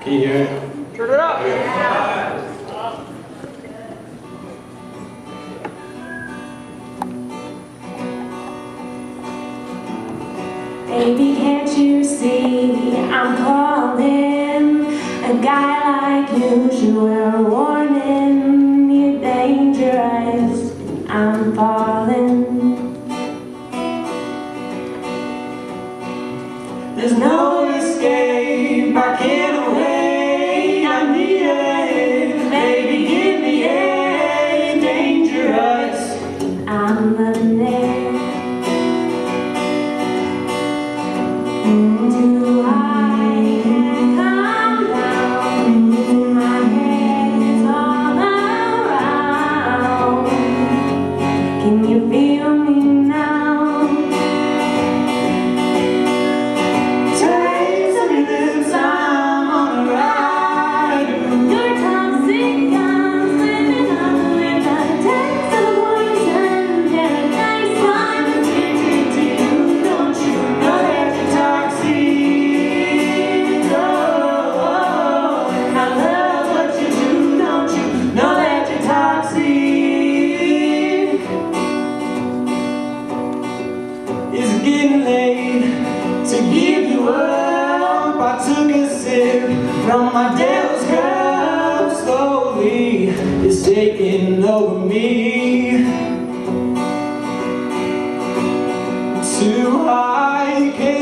Can you hear it? Turn it up! Baby, can't you see I'm calling? A guy like you should wear a warning. You're dangerous, I'm falling. There's no escape, I can't away. I need it, baby, give me it. Dangerous, I'm loving it. Too high and come down. My head is all around. Can you feel me now? Taste of your lips, I'm on a ride. Your toxic gums living on the lip. The taste of the poison, paradise. I'm addicted to you, don't you know that you're toxic? Oh, I love what you do, don't you know that you're toxic? It's getting late to give you up. I took a sip from my devil's cup. Slowly, it's taking over me. Too high, can't